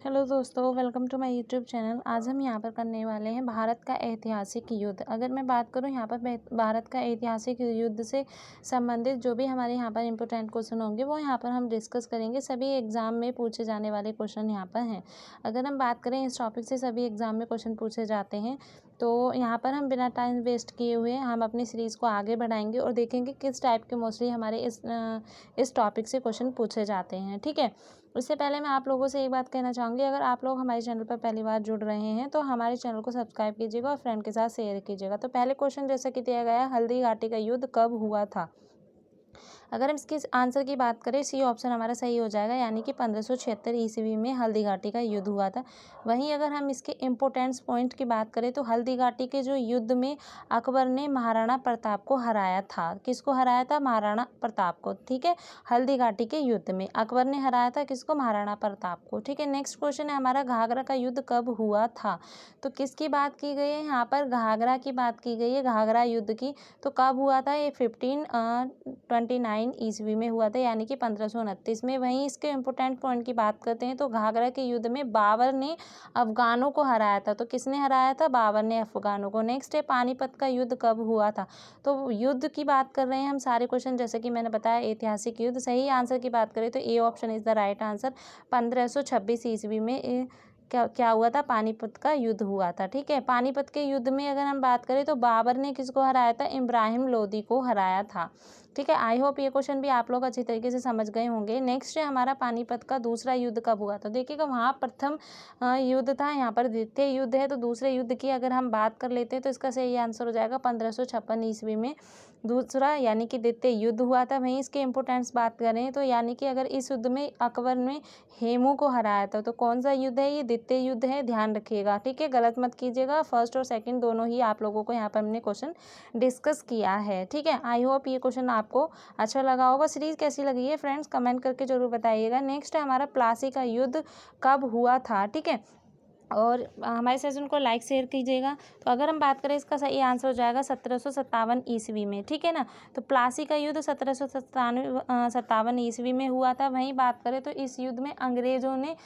Hello दोस्तों, welcome to my YouTube channel. आज हम यहाँ पर करने वाले हैं भारत का ऐतिहासिक युद्ध। अगर मैं बात करूँ यहाँ पर भारत का ऐतिहासिक युद्ध से संबंधित जो भी हमारे यहाँ पर इम्पोर्टेंट क्वेश्चन होंगे वो यहाँ पर हम डिस्कस करेंगे। सभी एग्जाम में पूछे जाने वाले क्वेश्चन यहाँ पर हैं। अगर हम बात करें इस टॉपिक से सभी एग्जाम में क्वेश्चन पूछे जाते हैं, तो यहाँ पर हम बिना टाइम वेस्ट किए हुए हम अपनी सीरीज़ को आगे बढ़ाएंगे और देखेंगे किस टाइप के मोस्टली हमारे इस टॉपिक से क्वेश्चन पूछे जाते हैं। ठीक है, उससे पहले मैं आप लोगों से एक बात कहना चाहूँगी, अगर आप लोग हमारे चैनल पर पहली बार जुड़ रहे हैं तो हमारे चैनल को सब्सक्राइब कीजिएगा और फ्रेंड के साथ शेयर कीजिएगा। तो पहले क्वेश्चन जैसा कि दिया गया है, हल्दी घाटी का युद्ध कब हुआ था। अगर हम इसके आंसर की बात करें, सी ऑप्शन हमारा सही हो जाएगा, यानी कि 1576 ईस्वी में हल्दी घाटी का युद्ध हुआ था। वहीं अगर हम इसके इम्पोर्टेंस पॉइंट की बात करें तो हल्दी घाटी के जो युद्ध में अकबर ने महाराणा प्रताप को हराया था। किसको हराया था? महाराणा प्रताप को। ठीक है, हल्दी घाटी के युद्ध में अकबर ने हराया था किसको? महाराणा प्रताप को। ठीक है, नेक्स्ट क्वेश्चन है हमारा, घाघरा का युद्ध कब हुआ था। तो किसकी बात की गई है यहाँ पर? घाघरा की बात की गई है, घाघरा युद्ध की। तो कब हुआ था? ये 1529 ईस्वी में हुआ था, यानी कि 1529 में। वहीं इसके इम्पोर्टेंट पॉइंट की बात करते हैं तो घाघरा के युद्ध में बाबर ने अफगानों को हराया था। तो किसने हराया था? बाबर ने अफगानों को। नेक्स्ट है, पानीपत का युद्ध कब हुआ था। तो युद्ध की बात कर रहे हैं हम सारे क्वेश्चन, जैसे कि मैंने बताया ऐतिहासिक युद्ध। सही आंसर की बात करें तो A option is the right answer. 1526 ईस्वी में क्या हुआ था? पानीपत का युद्ध हुआ था। ठीक है, पानीपत के युद्ध में अगर हम बात करें तो बाबर ने किसको हराया था? इब्राहिम लोदी को हराया था। ठीक है, आई होप ये क्वेश्चन भी आप लोग अच्छी तरीके से समझ गए होंगे। नेक्स्ट है हमारा, पानीपत का दूसरा युद्ध कब हुआ था। देखिएगा, वहाँ प्रथम युद्ध था, यहाँ पर द्वितीय युद्ध है। तो दूसरे युद्ध की अगर हम बात कर लेते हैं तो इसका सही आंसर हो जाएगा 1556 ईस्वी में दूसरा यानी कि द्वितीय युद्ध हुआ था। वहीं इसके इम्पोर्टेंस बात करें तो यानी कि अगर इस युद्ध में अकबर ने हेमू को हराया था। तो कौन सा युद्ध है? ये द्वितीय युद्ध है, ध्यान रखिएगा। ठीक है, गलत मत कीजिएगा, फर्स्ट और सेकंड दोनों ही आप लोगों को यहाँ पर हमने क्वेश्चन डिस्कस किया है। ठीक है, आई होप ये क्वेश्चन आपको अच्छा लगा होगा। सीरीज कैसी लगी है फ्रेंड्स, कमेंट करके जरूर बताइएगा। नेक्स्ट है हमारा, प्लासी का युद्ध कब हुआ था। ठीक है, और हमारे सेशन को लाइक शेयर कीजिएगा। तो अगर हम बात करें, इसका सही आंसर हो जाएगा 1757 ईस्वी में। ठीक है ना, तो प्लासी का युद्ध 1757 ईस्वी में हुआ था। वहीं बात करें तो इस युद्ध में अंग्रेजों ने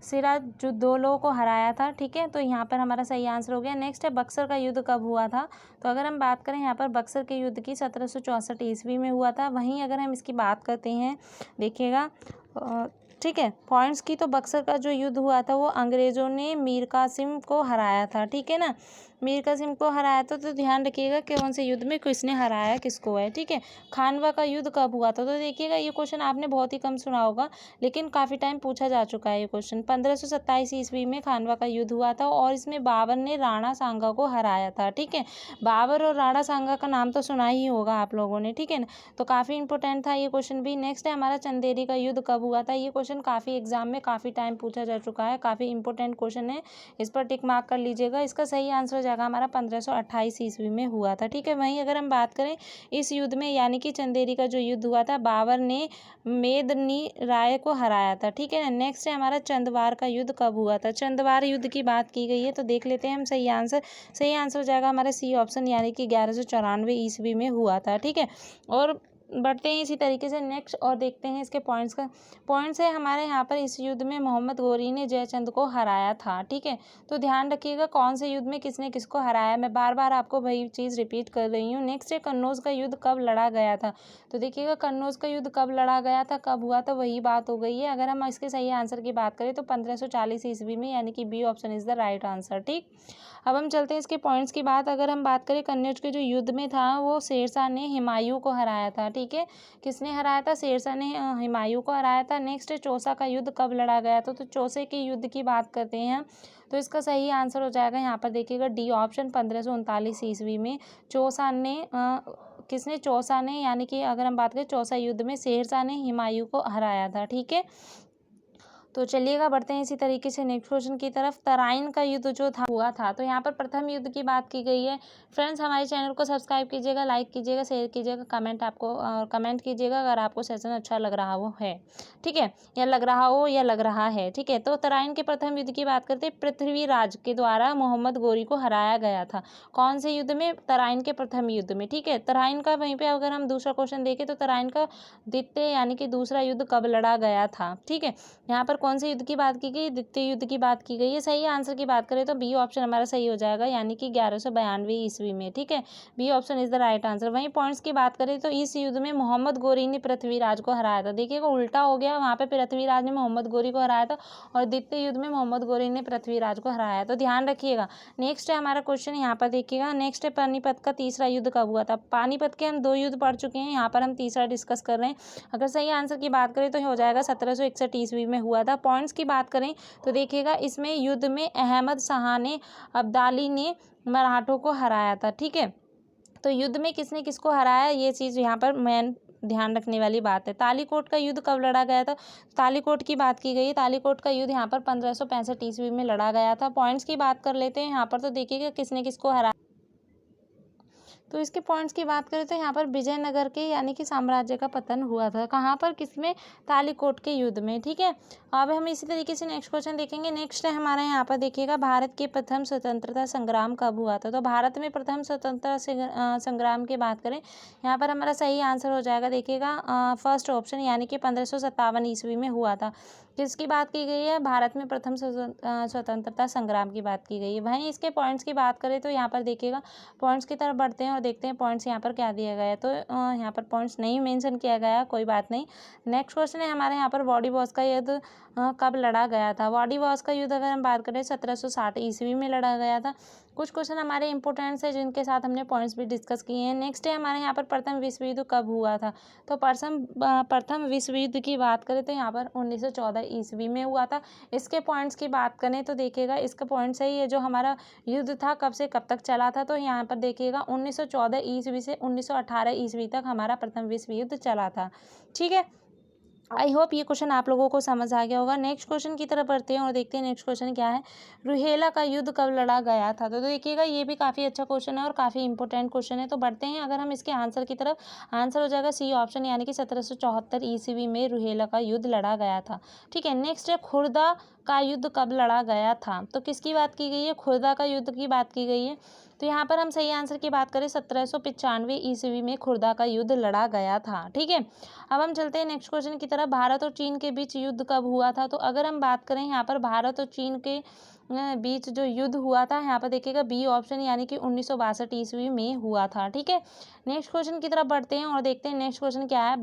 सिराजुद्दौला को हराया था। ठीक है, तो यहाँ पर हमारा सही आंसर हो गया। नेक्स्ट है, बक्सर का युद्ध कब हुआ था। तो अगर हम बात करें यहाँ पर बक्सर के युद्ध की 1764 ईस्वी में हुआ था। वहीं अगर हम इसकी बात करते हैं, देखिएगा, ठीक है, पॉइंट्स की, तो बक्सर का जो युद्ध हुआ था वो अंग्रेजों ने मीर कासिम को हराया था। ठीक है ना, मीर कासिम को हराया था। तो ध्यान रखिएगा कि कौन से युद्ध में किसने हराया किसको है। ठीक है, खानवा का युद्ध कब हुआ था। तो देखिएगा, ये क्वेश्चन आपने बहुत ही कम सुना होगा, लेकिन काफ़ी टाइम पूछा जा चुका है ये क्वेश्चन। 1527 ईस्वी में खानवा का युद्ध हुआ था और इसमें बाबर ने राणा सांगा को हराया था। ठीक है, बाबर और राणा सांगा का नाम तो सुना ही होगा आप लोगों ने। ठीक है ना, तो काफ़ी इंपॉर्टेंट था ये क्वेश्चन भी। नेक्स्ट है हमारा, चंदेरी का युद्ध कब हुआ था। ये क्वेश्चन काफ़ी एग्जाम में काफ़ी टाइम पूछा जा चुका है, काफ़ी इंपॉर्टेंट क्वेश्चन है, इस पर टिक मार्क कर लीजिएगा। इसका सही आंसर हो जाएगा हमारा 1528 ईस्वी में हुआ था। ठीक है, वहीं अगर हम बात करें इस युद्ध में, यानी कि चंदेरी का जो युद्ध हुआ था, बाबर ने मेदनी राय को हराया था। ठीक है ना, नेक्स्ट है हमारा, चंदवार का युद्ध कब हुआ था। चंदवार युद्ध की बात की गई है, तो देख लेते हैं हम सही आंसर। सही आंसर हो जाएगा हमारा सी ऑप्शन, यानी कि 1194 ईस्वी में हुआ था। ठीक है, और बढ़ते हैं इसी तरीके से नेक्स्ट और देखते हैं इसके पॉइंट्स का। पॉइंट्स है हमारे यहाँ पर, इस युद्ध में मोहम्मद गौरी ने जयचंद को हराया था। ठीक है, तो ध्यान रखिएगा कौन से युद्ध में किसने किसको हराया। मैं बार बार आपको वही चीज़ रिपीट कर रही हूँ। नेक्स्ट है, कन्नौज का युद्ध कब लड़ा गया था। तो देखिएगा, कन्नौज का युद्ध कब लड़ा गया था, कब हुआ था, वही बात हो गई है। अगर हम इसके सही आंसर की बात करें तो 1540 ईस्वी में, यानी कि B option is the right answer. ठीक, अब हम चलते हैं इसके पॉइंट्स की बात। अगर हम बात करें, कन्नौज के जो युद्ध में था वो शेरशाह ने हुमायूं को हराया था। ठीक है, किसने हराया था? शेरशाह ने हुमायूं को हराया था। नेक्स्ट है, चौसा का युद्ध कब लड़ा गया था। तो चौसे के युद्ध की बात करते हैं तो इसका सही आंसर हो जाएगा यहाँ पर, देखिएगा, डी ऑप्शन 1539 ईस्वी में। चौसा ने किसने? चौसा ने, यानी कि अगर हम बात करें चौसा युद्ध में शेरशाह ने हुमायूं को हराया था। ठीक है, तो चलिएगा बढ़ते हैं इसी तरीके से नेक्स्ट क्वेश्चन की तरफ। तराइन का युद्ध जो था हुआ था, तो यहाँ पर प्रथम युद्ध की बात की गई है। फ्रेंड्स हमारे चैनल को सब्सक्राइब कीजिएगा, लाइक कीजिएगा, शेयर कीजिएगा, कमेंट कीजिएगा अगर आपको सेशन अच्छा लग रहा हो है, ठीक है, या लग रहा हो या लग रहा है, ठीक है। तो तराइन के प्रथम युद्ध की बात करते हैं, पृथ्वीराज के द्वारा मोहम्मद गोरी को हराया गया था। कौन से युद्ध में? तराइन के प्रथम युद्ध में, ठीक है। तराइन का वहीं पे अगर हम दूसरा क्वेश्चन देखें तो तराइन का द्वितीय यानी कि दूसरा युद्ध कब लड़ा गया था, ठीक है। यहाँ पर कौन से युद्ध की बात की गई? द्वितीय युद्ध की बात की गई है। सही आंसर की बात करें तो बी ऑप्शन हमारा सही हो जाएगा, यानी कि 1192 ईस्वी में, ठीक है। B option is the right answer. वहीं पॉइंट्स की बात करें तो इस युद्ध में मोहम्मद गोरी ने पृथ्वीराज को हराया था। देखिएगा उल्टा हो गया, वहाँ पे पृथ्वीराज ने मोहम्मद गोरी को हराया था और द्वितीय युद्ध में मोहम्मद गोरी ने पृथ्वीराज को हराया, तो ध्यान रखिएगा। नेक्स्ट है हमारा क्वेश्चन, यहाँ पर देखिएगा। नेक्स्ट है पानीपत का तीसरा युद्ध कब हुआ था? पानीपत के हम 2 युद्ध पढ़ चुके हैं, यहाँ पर हम तीसरा डिस्कस कर रहे हैं। अगर सही आंसर की बात करें तो हो जाएगा 1761 ईस्वी में हुआ था। पॉइंट्स की बात करें तो देखिएगा इसमें युद्ध में अहमद शाह ने अब्दाली ने मराठों को हराया था, ठीक है। तो युद्ध में किसने किसको हराया, ये चीज़ यहाँ पर मेन ध्यान रखने वाली बात है। तालीकोट का युद्ध कब लड़ा गया था? तालीकोट की बात की गई है। तालीकोट का युद्ध यहाँ पर 1565 ईस्वी में लड़ा गया था। पॉइंट्स की बात कर लेते हैं यहाँ पर, तो देखिएगा किसने किसको हराया। तो इसके पॉइंट्स की बात करें तो यहाँ पर विजयनगर के यानी कि साम्राज्य का पतन हुआ था। कहाँ पर? किसमें? तालीकोट के युद्ध में, ठीक है। अब हम इसी तरीके से नेक्स्ट क्वेश्चन देखेंगे। नेक्स्ट है हमारा यहाँ पर देखिएगा, भारत के प्रथम स्वतंत्रता संग्राम कब हुआ था? तो भारत में प्रथम स्वतंत्रता संग्राम की बात करें, यहाँ पर हमारा सही आंसर हो जाएगा देखिएगा फर्स्ट ऑप्शन, यानी कि 1557 ईस्वी में हुआ था। किसकी बात की गई है? भारत में प्रथम स्वतंत्रता संग्राम की बात की गई है। वहीं इसके पॉइंट्स की बात करें तो यहाँ पर देखिएगा पॉइंट्स की तरफ बढ़ते हैं और देखते हैं पॉइंट्स यहाँ पर क्या दिया गया है। तो यहाँ पर पॉइंट्स नहीं मेंशन किया गया, कोई बात नहीं। नेक्स्ट क्वेश्चन है हमारे यहाँ पर, वाडीवॉश का युद्ध कब लड़ा गया था? वाडीवॉश का युद्ध अगर हम बात करें 1760 ईस्वी में लड़ा गया था। कुछ क्वेश्चन हमारे इंपॉर्टेंट्स है जिनके साथ हमने पॉइंट्स भी डिस्कस किए हैं। नेक्स्ट है हमारे यहाँ पर प्रथम विश्व युद्ध कब हुआ था? तो प्रथम विश्व युद्ध की बात करें तो यहाँ पर 1914 ईस्वी में हुआ था। इसके पॉइंट्स की बात करें तो देखिएगा इसका पॉइंट सही है, जो हमारा युद्ध था कब से कब तक चला था, तो यहाँ पर देखिएगा 1914 ईस्वी से 1918 ईस्वी तक हमारा प्रथम विश्व युद्ध चला था, ठीक है। आई होप ये क्वेश्चन आप लोगों को समझ आ गया होगा। नेक्स्ट क्वेश्चन की तरफ बढ़ते हैं और देखते हैं नेक्स्ट क्वेश्चन क्या है। रुहेला का युद्ध कब लड़ा गया था? तो देखिएगा ये भी काफ़ी अच्छा क्वेश्चन है और काफ़ी इंपॉर्टेंट क्वेश्चन है। तो बढ़ते हैं अगर हम इसके आंसर की तरफ, आंसर हो जाएगा सी ऑप्शन, यानी कि 1774 ईस्वी में रुहेला का युद्ध लड़ा गया था, ठीक है। नेक्स्ट है खुर्दा का युद्ध कब लड़ा गया था? तो किसकी बात की गई है? खुर्दा का युद्ध की बात की गई है। तो यहाँ पर हम सही आंसर की बात करें 1795 ईस्वी में खुर्दा का युद्ध लड़ा गया था, ठीक है। अब हम चलते हैं नेक्स्ट क्वेश्चन की तरफ। भारत और चीन के बीच युद्ध कब हुआ था? तो अगर हम बात करें यहाँ पर भारत और चीन के बीच जो युद्ध हुआ था, यहाँ पर देखिएगा बी ऑप्शन, यानी कि 1962 ईस्वी में हुआ था, ठीक है। नेक्स्ट क्वेश्चन की तरफ बढ़ते हैं और देखते हैं नेक्स्ट क्वेश्चन क्या है।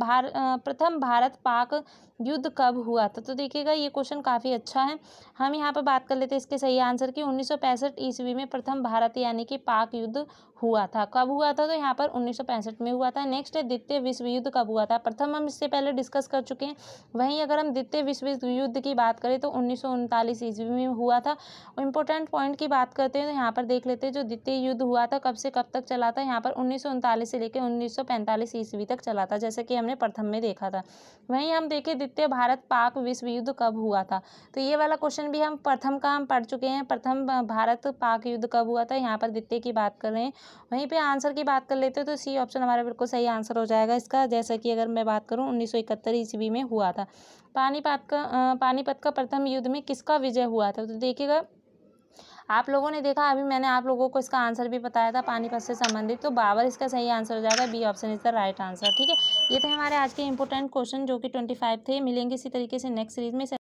प्रथम भारत पाक युद्ध कब हुआ था? तो देखिएगा ये क्वेश्चन काफ़ी अच्छा है। हम यहाँ पर बात कर लेते हैं इसके सही आंसर की। 1965 ईस्वी में प्रथम भारत यानी कि पाक युद्ध हुआ था। कब हुआ था? तो यहाँ पर 1965 में हुआ था। नेक्स्ट है द्वितीय विश्व युद्ध कब हुआ था? प्रथम हम इससे पहले डिस्कस कर चुके हैं। वहीं अगर हम द्वितीय विश्व युद्ध की बात करें तो 1939 ईस्वी में हुआ था। इंपॉर्टेंट पॉइंट की बात करते हैं तो यहाँ पर देख लेते हैं जो द्वितीय युद्ध हुआ था कब से कब तक चला था। यहाँ पर 1939 से लेकर 1945 ईस्वी तक चला था, जैसे कि हमने प्रथम में देखा था। वहीं हम देखें द्वितीय भारत पाक विश्व युद्ध कब हुआ था, तो ये वाला क्वेश्चन भी हम प्रथम का हम पढ़ चुके हैं। प्रथम भारत पाक युद्ध कब हुआ था, यहाँ पर द्वितीय की बात कर रहे हैं। वहीं पे आंसर की बात कर लेते हैं तो सी ऑप्शन हमारा बिल्कुल सही आंसर हो जाएगा इसका। जैसा कि अगर मैं बात करूँ 1971 ईस्वी में हुआ था। पानीपत का प्रथम युद्ध में किसका विजय हुआ था? तो देखिएगा आप लोगों ने देखा, अभी मैंने आप लोगों को इसका आंसर भी बताया था पानीपत से संबंधित, तो बाबर इसका सही आंसर हो जाएगा। B option is the right answer, ठीक है। ये थे हमारे आज के इंपॉर्टेंट क्वेश्चन जो कि 25 थे। मिलेंगे इसी तरीके से नेक्स्ट सीरीज में।